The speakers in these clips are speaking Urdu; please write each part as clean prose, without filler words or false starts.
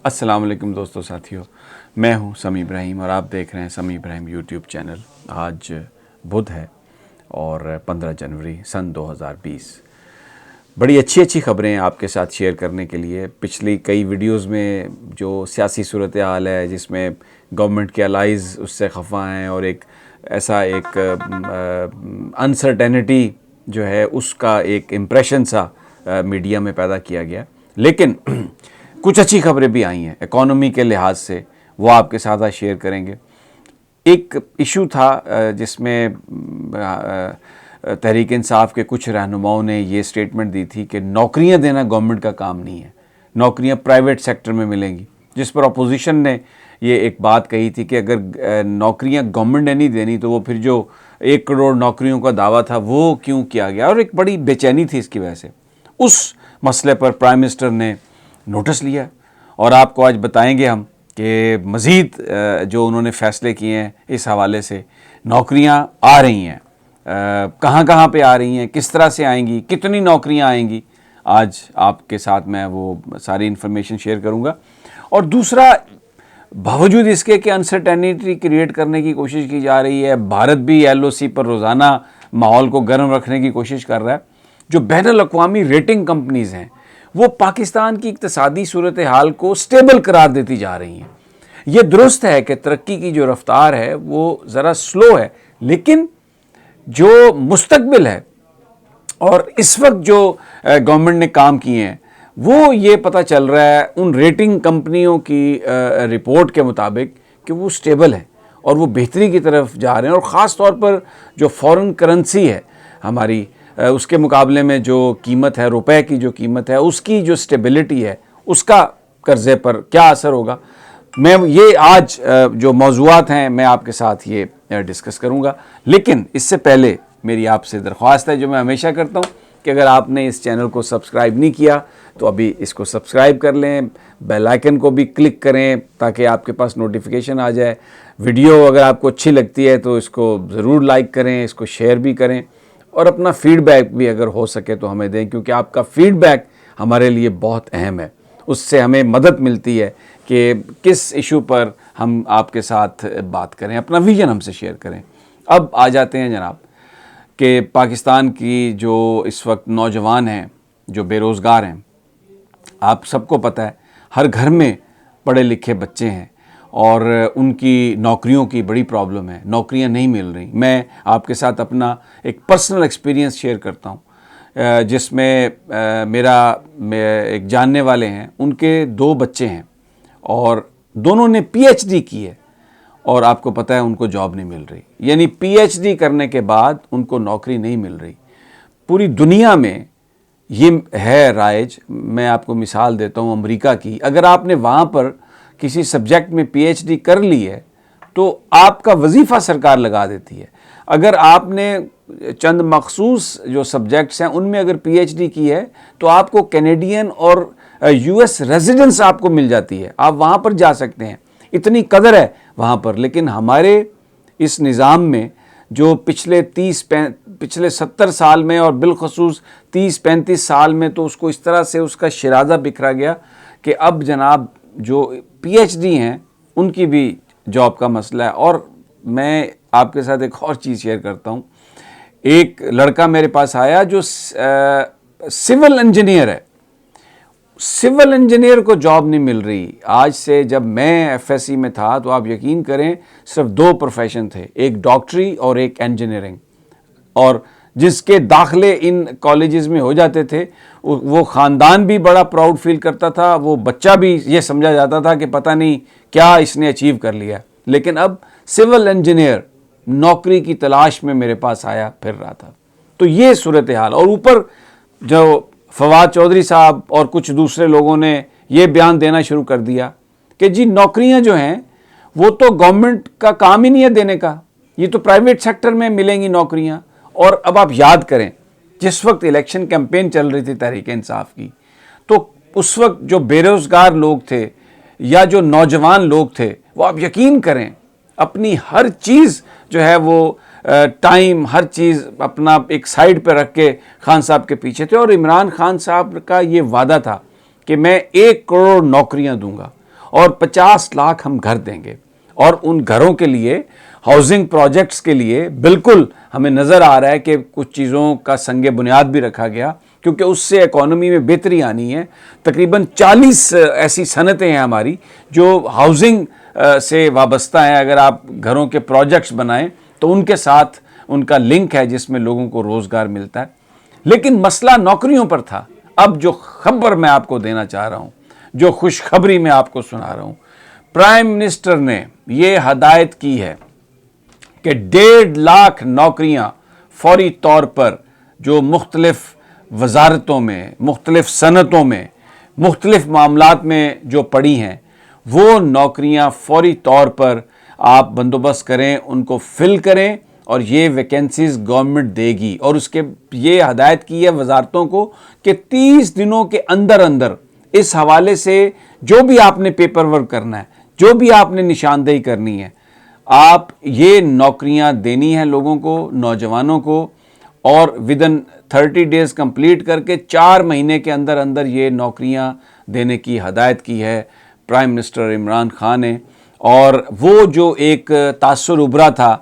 السلام علیکم دوستو ساتھیوں، میں ہوں سمیع ابراہیم اور آپ دیکھ رہے ہیں سمیع ابراہیم یوٹیوب چینل۔ آج بدھ ہے اور 15 جنوری سن 2020۔ بڑی اچھی خبریں آپ کے ساتھ شیئر کرنے کے لیے پچھلی کئی ویڈیوز میں جو سیاسی صورتحال ہے جس میں گورنمنٹ کے الائز اس سے خفا ہیں اور ایک انسرٹینٹی جو ہے اس کا ایک امپریشن سا میڈیا میں پیدا کیا گیا، لیکن کچھ اچھی خبریں بھی آئی ہیں اکانومی کے لحاظ سے، وہ آپ کے ساتھ شیئر کریں گے۔ ایک ایشو تھا جس میں تحریک انصاف کے کچھ رہنماؤں نے یہ سٹیٹمنٹ دی تھی کہ نوکریاں دینا گورنمنٹ کا کام نہیں ہے، نوکریاں پرائیویٹ سیکٹر میں ملیں گی، جس پر اپوزیشن نے یہ ایک بات کہی تھی کہ اگر نوکریاں گورنمنٹ نے نہیں دینی تو وہ پھر جو 1 کروڑ نوکریوں کا دعویٰ تھا وہ کیوں کیا گیا، اور ایک بڑی بے چینی تھی اس کی وجہ سے۔ اس مسئلے پر پرائم منسٹر نے نوٹس لیا اور آپ کو آج بتائیں گے ہم کہ مزید جو انہوں نے فیصلے کیے ہیں اس حوالے سے۔ نوکریاں آ رہی ہیں، کہاں پہ آ رہی ہیں، کس طرح سے آئیں گی، کتنی نوکریاں آئیں گی، آج آپ کے ساتھ میں وہ ساری انفارمیشن شیئر کروں گا۔ اور دوسرا، باوجود اس کے کہ انسرٹینٹی کریٹ کرنے کی کوشش کی جا رہی ہے، بھارت بھی LOC پر روزانہ ماحول کو گرم رکھنے کی کوشش کر رہا ہے، جو بین الاقوامی ریٹنگ کمپنیز ہیں وہ پاکستان کی اقتصادی صورتحال کو سٹیبل قرار دیتی جا رہی ہیں۔ یہ درست ہے کہ ترقی کی جو رفتار ہے وہ ذرا سلو ہے، لیکن جو مستقبل ہے اور اس وقت جو گورنمنٹ نے کام کیے ہیں وہ یہ پتہ چل رہا ہے ان ریٹنگ کمپنیوں کی رپورٹ کے مطابق کہ وہ سٹیبل ہے اور وہ بہتری کی طرف جا رہے ہیں، اور خاص طور پر جو فورن کرنسی ہے ہماری، اس کے مقابلے میں جو قیمت ہے، روپے کی جو قیمت ہے، اس کی جو سٹیبلٹی ہے، اس کا قرضے پر کیا اثر ہوگا۔ میں یہ آج جو موضوعات ہیں میں آپ کے ساتھ یہ ڈسکس کروں گا، لیکن اس سے پہلے میری آپ سے درخواست ہے جو میں ہمیشہ کرتا ہوں کہ اگر آپ نے اس چینل کو سبسکرائب نہیں کیا تو ابھی اس کو سبسکرائب کر لیں، بیل آئیکن کو بھی کلک کریں تاکہ آپ کے پاس نوٹیفیکیشن آ جائے۔ ویڈیو اگر آپ کو اچھی لگتی ہے تو اس کو ضرور لائک کریں، اس کو شیئر بھی کریں، اور اپنا فیڈ بیک بھی اگر ہو سکے تو ہمیں دیں، کیونکہ آپ کا فیڈ بیک ہمارے لیے بہت اہم ہے۔ اس سے ہمیں مدد ملتی ہے کہ کس ایشو پر ہم آپ کے ساتھ بات کریں، اپنا ویژن ہم سے شیئر کریں۔ اب آ جاتے ہیں جناب کہ پاکستان کی جو اس وقت نوجوان ہیں جو بے روزگار ہیں، آپ سب کو پتہ ہے ہر گھر میں پڑھے لکھے بچے ہیں اور ان کی نوکریوں کی بڑی پرابلم ہے، نوکریاں نہیں مل رہی۔ میں آپ کے ساتھ اپنا ایک پرسنل ایکسپیرینس شیئر کرتا ہوں، جس میں میرا ایک جاننے والے ہیں، ان کے 2 بچے ہیں اور دونوں نے PhD کی ہے، اور آپ کو پتہ ہے ان کو جاب نہیں مل رہی، یعنی PhD کرنے کے بعد ان کو نوکری نہیں مل رہی۔ پوری دنیا میں یہ ہے رائج۔ میں آپ کو مثال دیتا ہوں امریکہ کی، اگر آپ نے وہاں پر کسی سبجیکٹ میں PhD کر لی ہے تو آپ کا وظیفہ سرکار لگا دیتی ہے۔ اگر آپ نے چند مخصوص جو سبجیکٹس ہیں ان میں اگر PhD کی ہے تو آپ کو کینیڈین اور US ریزیڈنس آپ کو مل جاتی ہے، آپ وہاں پر جا سکتے ہیں، اتنی قدر ہے وہاں پر۔ لیکن ہمارے اس نظام میں جو پچھلے 70 سال میں اور بالخصوص 30-35 سال میں تو اس کو اس طرح سے اس کا شرازہ بکھرا گیا کہ اب جناب جو PhD ہیں ان کی بھی جاب کا مسئلہ ہے۔ اور میں آپ کے ساتھ ایک اور چیز شیئر کرتا ہوں، ایک لڑکا میرے پاس آیا جو سول انجینئر ہے، سول انجینئر کو جاب نہیں مل رہی۔ آج سے جب میں FSC میں تھا تو آپ یقین کریں صرف 2 پروفیشن تھے، ایک ڈاکٹری اور ایک انجینئرنگ، اور جس کے داخلے ان کالجز میں ہو جاتے تھے وہ خاندان بھی بڑا پراؤڈ فیل کرتا تھا، وہ بچہ بھی یہ سمجھا جاتا تھا کہ پتہ نہیں کیا اس نے اچیو کر لیا۔ لیکن اب سول انجینئر نوکری کی تلاش میں میرے پاس آیا پھر رہا تھا۔ تو یہ صورتحال، اور اوپر جو فواد چودھری صاحب اور کچھ دوسرے لوگوں نے یہ بیان دینا شروع کر دیا کہ جی نوکریاں جو ہیں وہ تو گورنمنٹ کا کام ہی نہیں ہے دینے کا، یہ تو پرائیویٹ سیکٹر میں ملیں گی نوکریاں۔ اور اب آپ یاد کریں جس وقت الیکشن کیمپین چل رہی تھی تحریک انصاف کی، تو اس وقت جو بے روزگار لوگ تھے یا جو نوجوان لوگ تھے وہ آپ یقین کریں اپنی ہر چیز جو ہے وہ ٹائم، ہر چیز اپنا ایک سائیڈ پہ رکھ کے خان صاحب کے پیچھے تھے۔ اور عمران خان صاحب کا یہ وعدہ تھا کہ میں 1 کروڑ نوکریاں دوں گا، اور 50 لاکھ ہم گھر دیں گے. اور ان گھروں کے لیے ہاؤسنگ پروجیکٹس کے لیے بالکل ہمیں نظر آ رہا ہے کہ کچھ چیزوں کا سنگ بنیاد بھی رکھا گیا, کیونکہ اس سے اکانومی میں بہتری آنی ہے. تقریباً 40 ایسی صنعتیں ہیں ہماری جو ہاؤسنگ سے وابستہ ہیں. اگر آپ گھروں کے پروجیکٹس بنائیں تو ان کے ساتھ ان کا لنک ہے جس میں لوگوں کو روزگار ملتا ہے. لیکن مسئلہ نوکریوں پر تھا. اب جو خبر میں آپ کو دینا چاہ رہا ہوں, جو خوشخبری میں آپ کو سنا رہا ہوں, پرائم منسٹر نے یہ ہدایت کی ہے کہ 1.5 لاکھ نوکریاں فوری طور پر جو مختلف وزارتوں میں, مختلف صنعتوں میں, مختلف معاملات میں جو پڑی ہیں, وہ نوکریاں فوری طور پر آپ بندوبست کریں, ان کو فل کریں, اور یہ ویکنسیز گورنمنٹ دے گی. اور اس کے یہ ہدایت کی ہے وزارتوں کو کہ 30 دنوں کے اندر اندر اس حوالے سے جو بھی آپ نے پیپر ورک کرنا ہے, جو بھی آپ نے نشاندہی کرنی ہے, آپ یہ نوکریاں دینی ہیں لوگوں کو, نوجوانوں کو, اور ودن 30 ڈیز کمپلیٹ کر کے 4 مہینے کے اندر اندر یہ نوکریاں دینے کی ہدایت کی ہے پرائم منسٹر عمران خان نے. اور وہ جو ایک تاثر ابھرا تھا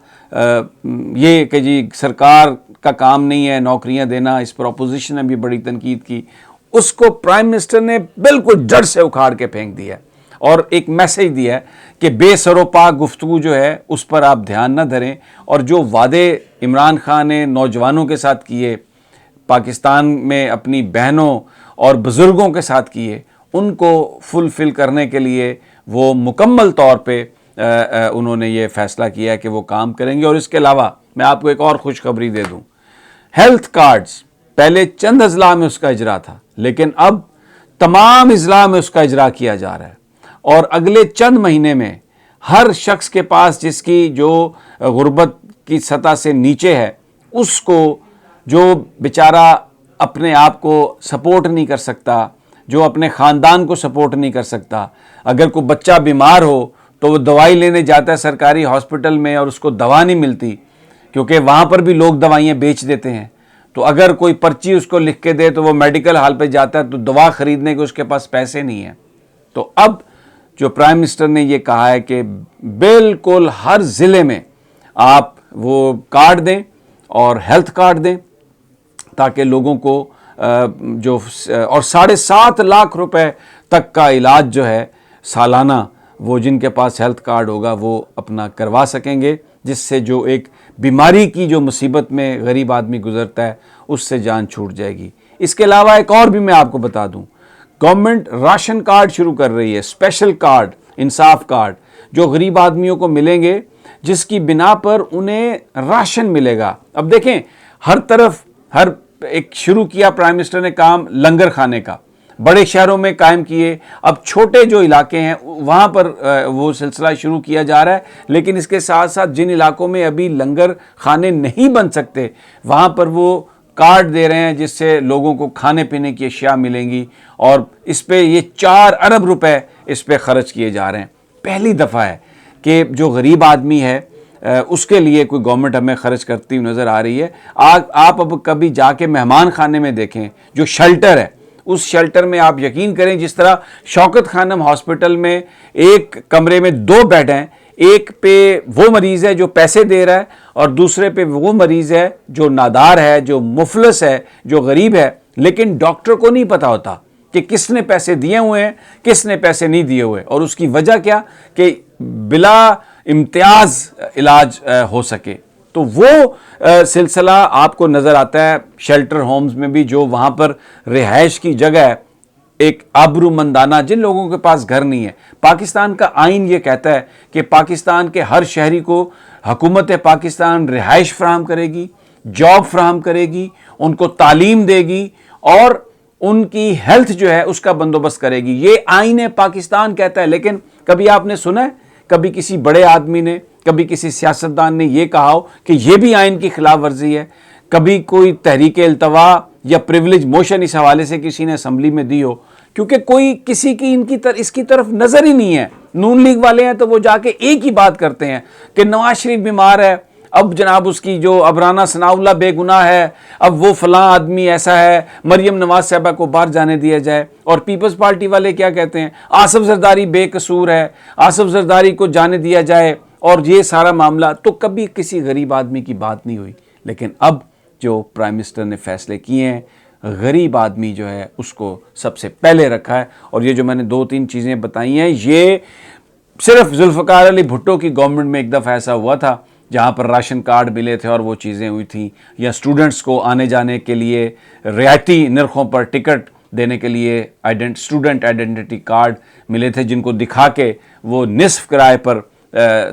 یہ کہ جی سرکار کا کام نہیں ہے نوکریاں دینا, اس پر اپوزیشن نے بھی بڑی تنقید کی, اس کو پرائم منسٹر نے بالکل جڑ سے اکھاڑ کے پھینک دیا اور ایک میسج دیا ہے کہ بے سر و پا گفتگو جو ہے اس پر آپ دھیان نہ دھریں, اور جو وعدے عمران خان نے نوجوانوں کے ساتھ کیے, پاکستان میں اپنی بہنوں اور بزرگوں کے ساتھ کیے, ان کو فلفل کرنے کے لیے وہ مکمل طور پہ انہوں نے یہ فیصلہ کیا ہے کہ وہ کام کریں گے. اور اس کے علاوہ میں آپ کو ایک اور خوشخبری دے دوں, ہیلتھ کارڈز پہلے چند اضلاع میں اس کا اجرا تھا, لیکن اب تمام اضلاع میں اس کا اجرا کیا جا رہا ہے. اور اگلے چند مہینے میں ہر شخص کے پاس جس کی جو غربت کی سطح سے نیچے ہے, اس کو جو بیچارہ اپنے آپ کو سپورٹ نہیں کر سکتا, جو اپنے خاندان کو سپورٹ نہیں کر سکتا, اگر کوئی بچہ بیمار ہو تو وہ دوائی لینے جاتا ہے سرکاری ہاسپٹل میں اور اس کو دوا نہیں ملتی, کیونکہ وہاں پر بھی لوگ دوائیاں بیچ دیتے ہیں. تو اگر کوئی پرچی اس کو لکھ کے دے تو وہ میڈیکل ہال پہ جاتا ہے تو دوا خریدنے کے اس کے پاس پیسے نہیں ہیں. تو اب جو پرائم منسٹر نے یہ کہا ہے کہ بالکل ہر ضلع میں آپ وہ کارڈ دیں اور ہیلتھ کارڈ دیں, تاکہ لوگوں کو جو اور 7.5 لاکھ روپے تک کا علاج جو ہے سالانہ وہ جن کے پاس ہیلتھ کارڈ ہوگا وہ اپنا کروا سکیں گے, جس سے جو ایک بیماری کی جو مصیبت میں غریب آدمی گزرتا ہے اس سے جان چھوٹ جائے گی. اس کے علاوہ ایک اور بھی میں آپ کو بتا دوں, گورنمنٹ راشن کارڈ شروع کر رہی ہے, اسپیشل کارڈ, انصاف کارڈ, جو غریب آدمیوں کو ملیں گے جس کی بنا پر انہیں راشن ملے گا. اب دیکھیں ہر طرف ہر ایک شروع کیا پرائم منسٹر نے کام لنگر کھانے کا, بڑے شہروں میں قائم کیے, اب چھوٹے جو علاقے ہیں وہاں پر وہ سلسلہ شروع کیا جا رہا ہے. لیکن اس کے ساتھ ساتھ جن علاقوں میں ابھی لنگر کھانے نہیں بن سکتے وہاں پر وہ کارڈ دے رہے ہیں جس سے لوگوں کو کھانے پینے کی اشیاء ملیں گی, اور اس پہ یہ 4 ارب روپے اس پہ خرچ کیے جا رہے ہیں. پہلی دفعہ ہے کہ جو غریب آدمی ہے اس کے لیے کوئی گورنمنٹ ہمیں خرچ کرتی ہوئی نظر آ رہی ہے. آپ اب کبھی جا کے مہمان خانے میں دیکھیں, جو شیلٹر ہے اس شیلٹر میں آپ یقین کریں جس طرح شوکت خانم ہاسپٹل میں ایک کمرے میں 2 بیڈ ہیں, ایک پہ وہ مریض ہے جو پیسے دے رہا ہے اور دوسرے پہ وہ مریض ہے جو نادار ہے, جو مفلس ہے, جو غریب ہے, لیکن ڈاکٹر کو نہیں پتا ہوتا کہ کس نے پیسے دیے ہوئے ہیں کس نے پیسے نہیں دیے ہوئے. اور اس کی وجہ کیا کہ بلا امتیاز علاج ہو سکے. تو وہ سلسلہ آپ کو نظر آتا ہے شیلٹر ہومز میں بھی, جو وہاں پر رہائش کی جگہ ہے ایک آبرو مندانہ, جن لوگوں کے پاس گھر نہیں ہے. پاکستان کا آئین یہ کہتا ہے کہ پاکستان کے ہر شہری کو حکومت پاکستان رہائش فراہم کرے گی, جاب فراہم کرے گی, ان کو تعلیم دے گی اور ان کی ہیلتھ جو ہے اس کا بندوبست کرے گی. یہ آئین پاکستان کہتا ہے. لیکن کبھی آپ نے سنا ہے کبھی کسی بڑے آدمی نے, کبھی کسی سیاستدان نے یہ کہا ہو کہ یہ بھی آئین کی خلاف ورزی ہے؟ کبھی کوئی تحریک التوا یا پریویلیج موشن اس حوالے سے کسی نے اسمبلی میں دی ہو؟ کیونکہ کوئی کسی کی اس کی طرف نظر ہی نہیں ہے. نون لیگ والے ہیں تو وہ جا کے ایک ہی بات کرتے ہیں کہ نواز شریف بیمار ہے, اب جناب اس کی جو اب رانا ثناء اللہ بے گناہ ہے، اب وہ فلاں آدمی ایسا ہے، مریم نواز صاحبہ کو باہر جانے دیا جائے. اور پیپلز پارٹی والے کیا کہتے ہیں؟ آصف زرداری بے قصور ہے، آصف زرداری کو جانے دیا جائے، اور یہ سارا معاملہ. تو کبھی کسی غریب آدمی کی بات نہیں ہوئی. لیکن اب جو پرائم منسٹر نے فیصلے کیے ہیں، غریب آدمی جو ہے اس کو سب سے پہلے رکھا ہے. اور یہ جو میں نے 2-3 چیزیں بتائی ہیں، یہ صرف ذوالفقار علی بھٹو کی گورنمنٹ میں ایک دفعہ ایسا ہوا تھا جہاں پر راشن کارڈ ملے تھے اور وہ چیزیں ہوئی تھیں، یا اسٹوڈنٹس کو آنے جانے کے لیے رعایتی نرخوں پر ٹکٹ دینے کے لیے اسٹوڈنٹ آئیڈینٹی کارڈ ملے تھے، جن کو دکھا کے وہ نصف کرائے پر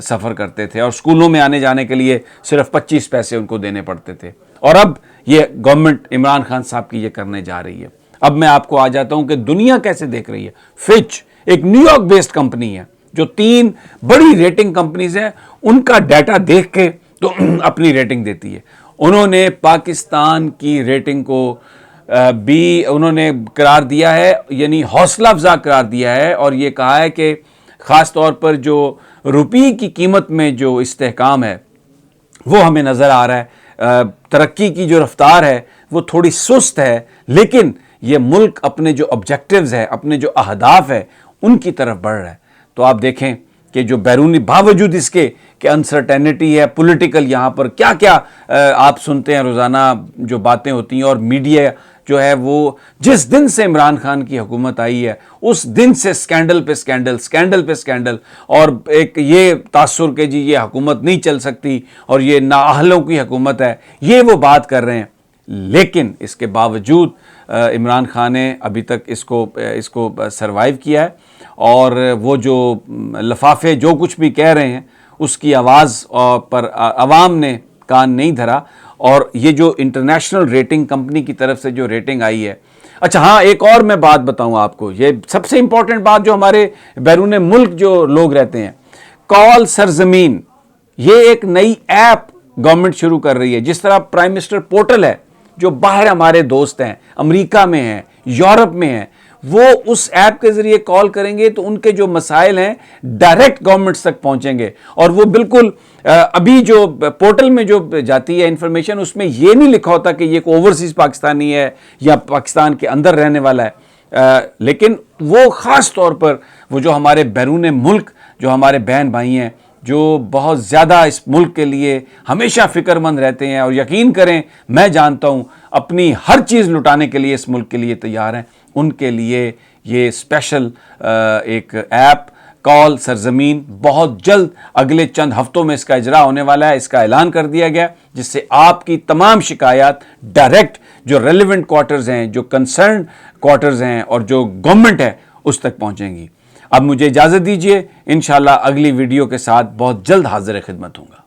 سفر کرتے تھے، اور اسکولوں میں آنے جانے کے لیے صرف 25 پیسے ان کو دینے پڑتے تھے. اور اب یہ گورنمنٹ عمران خان صاحب کی یہ کرنے جا رہی ہے. اب میں آپ کو آ جاتا ہوں کہ دنیا کیسے دیکھ رہی ہے. فچ ایک نیو یارک بیسڈ کمپنی ہے جو 3 بڑی ریٹنگ کمپنیز ہیں، ان کا ڈیٹا دیکھ کے تو اپنی ریٹنگ دیتی ہے. انہوں نے پاکستان کی ریٹنگ کو بھی انہوں نے قرار دیا ہے، یعنی حوصلہ افزا قرار دیا ہے، اور یہ کہا ہے کہ خاص طور پر جو روپی کی قیمت میں جو استحکام ہے وہ ہمیں نظر آ رہا ہے. ترقی کی جو رفتار ہے وہ تھوڑی سست ہے، لیکن یہ ملک اپنے جو آبجیکٹیوز ہے، اپنے جو اہداف ہے، ان کی طرف بڑھ رہا ہے. تو آپ دیکھیں کہ جو بیرونی باوجود اس کے کہ انسرٹینٹی ہے پولیٹیکل، یہاں پر کیا کیا آپ سنتے ہیں روزانہ جو باتیں ہوتی ہیں، اور میڈیا جو ہے وہ جس دن سے عمران خان کی حکومت آئی ہے اس دن سے سکینڈل پہ سکینڈل، سکینڈل پہ سکینڈل، اور ایک یہ تاثر کہ جی یہ حکومت نہیں چل سکتی اور یہ نااہلوں کی حکومت ہے، یہ وہ بات کر رہے ہیں. لیکن اس کے باوجود عمران خان نے ابھی تک اس کو سروائیو کیا ہے، اور وہ جو لفافے جو کچھ بھی کہہ رہے ہیں اس کی آواز پر عوام نے کان نہیں دھرا. اور یہ جو انٹرنیشنل ریٹنگ کمپنی کی طرف سے جو ریٹنگ آئی ہے. اچھا ہاں، ایک اور میں بات بتاؤں آپ کو، یہ سب سے امپورٹنٹ بات جو ہمارے بیرون ملک جو لوگ رہتے ہیں، کال سرزمین، یہ ایک نئی ایپ گورنمنٹ شروع کر رہی ہے. جس طرح پرائم منسٹر پورٹل ہے، جو باہر ہمارے دوست ہیں، امریکہ میں ہیں، یورپ میں ہیں، وہ اس ایپ کے ذریعے کال کریں گے تو ان کے جو مسائل ہیں ڈائریکٹ گورنمنٹس تک پہنچیں گے. اور وہ بالکل ابھی جو پورٹل میں جو جاتی ہے انفارمیشن، اس میں یہ نہیں لکھا ہوتا کہ یہ کوئی اوورسیز پاکستانی ہے یا پاکستان کے اندر رہنے والا ہے، لیکن وہ خاص طور پر وہ جو ہمارے بیرون ملک جو ہمارے بہن بھائی ہیں، جو بہت زیادہ اس ملک کے لیے ہمیشہ فکر مند رہتے ہیں، اور یقین کریں میں جانتا ہوں اپنی ہر چیز لٹانے کے لیے اس ملک کے لیے تیار ہیں، ان کے لیے یہ اسپیشل ایک ایپ کال سرزمین بہت جلد اگلے چند ہفتوں میں اس کا اجرا ہونے والا ہے. اس کا اعلان کر دیا گیا، جس سے آپ کی تمام شکایات ڈائریکٹ جو ریلیونٹ کوارٹرز ہیں، جو کنسرنڈ کوارٹرز ہیں، اور جو گورنمنٹ ہے اس تک پہنچیں گی. اب مجھے اجازت دیجیے، انشاءاللہ اگلی ویڈیو کے ساتھ بہت جلد حاضر خدمت ہوں گا.